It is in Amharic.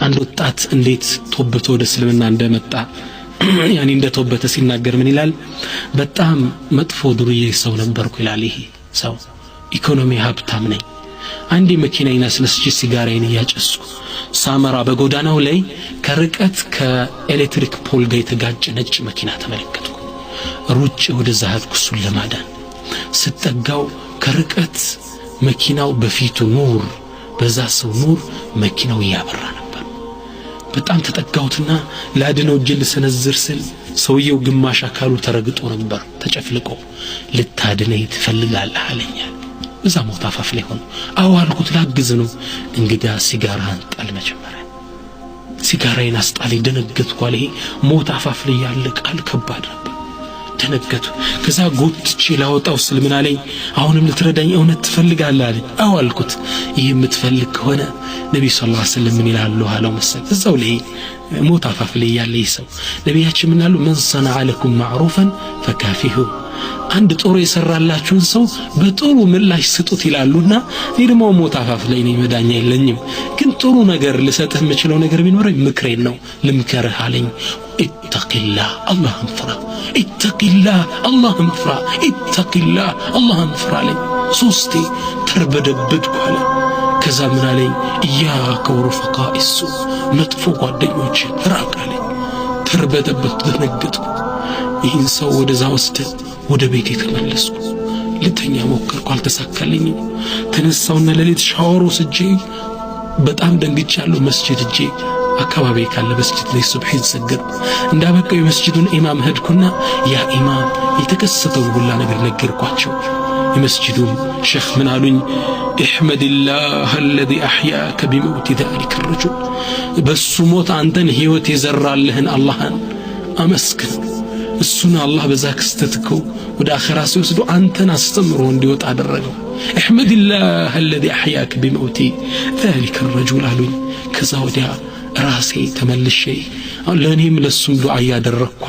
አንድ ወጣት እንዴት ተወበተ ወደ እስልምና እንደመጣ ያኒ እንደተወበተ ሲናገር ምን ይላል? በጣም መጥፎ ዱርዬ ሰው ነበርኩ ይላል። ይሄ ሰው ኢኮኖሚ ሀብታም ነኝ። አንዴ መኪናዬን አስነስቼ ሲጋራዬን እያጨስኩ ሳመራ በጎዳናው ላይ ከርቀት ከኤሌክትሪክ ፖል ጋር የተጋጨ ነጭ መኪና ተመለከትኩ። ሩጬ ወደዛ ሄድኩ እሱን ለማዳን። ስጠጋው ከርቀት መኪናው በፊቱ ኑር፣ በዛ ሰው ኑር መኪናው ያበራ ነበር። በጣም ተጠጋውትና ላድነው እጄ ልሰነዝር ስል ሰውየው ግማሽ አካሉ ተረግጦ ነበር ተጨፍልቆ። ልታድነኝ ትፈልጋለህ አለኝ። እዛ ሞት አፋፍ ላይ ሆኖ አዎ አልኩት፣ ላግዝ ነው። እንግዳ ሲጋራህን ጣል መጀመሪያ። ሲጋራዬን አስጣለኝ። ደነገጥኩ አለ። ይሄ ሞት አፋፍ ላይ ያለ ቃል ከባድ ነበር። ደነገጥኩ። ከዛ ጎትቼ ላወጣው ስል ምን አለኝ? አሁንም ልትረዳኝ እውነት ትፈልጋለህ አለኝ። አዎ አልኩት። ይሄ የምትፈልግ ከሆነ ነብዩ ሰለላሁ ዐለይሂ ወሰለም ምን ይላሉ አለው መሰል። እዛው ላይ ሞት አፋፍ ላይ ያለ ሰው ነብያችን ምን አሉ? መን ሰነዐ ለኩም ማዕሩፈን ፈካፊሁ፣ አንድ ጥሩ የሰራላችሁን ሰው በጥሩ ምላሽ ስጡት ይላሉና እኔ ደግሞ ሞት አፋፍ ላይ ነኝ፣ መዳኛ የለኝም። ግን ጥሩ ነገር ልሰጥህ የምችለው ነገር ቢኖረኝ ምክሬን ነው፣ ልምከርህ አለኝ። ኢተቂላህ አላህን ፍራ፣ ኢተቂላህ አላህን ፍራ፣ ኢተቂላህ አላህን ፍራ አለኝ። ሶስቴ ተርበደበድኩ አለ። ከዛ ምን አለኝ? ኢያከ ወሩፈቃኢ ሱእ፣ መጥፎ ጓደኞች ራቅ አለኝ። ተርበደበድኩ፣ ደነገጥኩ። ይህን ሰው ወደዛ ወስደን ወደ ቤቴ ተመለስኩ። ልተኛ ሞከርኩ፣ አልተሳካልኝም። ተነሳውና ለሌት ሻወር ወስጄ በጣም ደንግጫለሁ። መስጂድ እጄ አካባቢ ካለ መስጂድ ላይ ሱብሂን ሰገድኩ። እንዳበቃው የመስጂዱን ኢማም ሄድኩና ያ ኢማም የተከሰተው ሁላ ነገር ነገርኳቸው። የመስጂዱም ሼኽ ምን አሉኝ? احمدالله الذي أحياك بموت ذلك الرجل، በሱ ሞት አንተን ህይወት የዘራልህን አላህን አመስግን። እሱን አላህ በዛ ክስተትኮ ወደ አኺራ ሲወስዱ አንተን አስተምሮ እንዲወጣ አደረገው። احمدالله الذي أحياك بموت ذلك الرجل አሉኝ። ከዛ ወዲያ ራሴ ተመልሼ ለኔም ለሱም ዱዓ ያደረኩ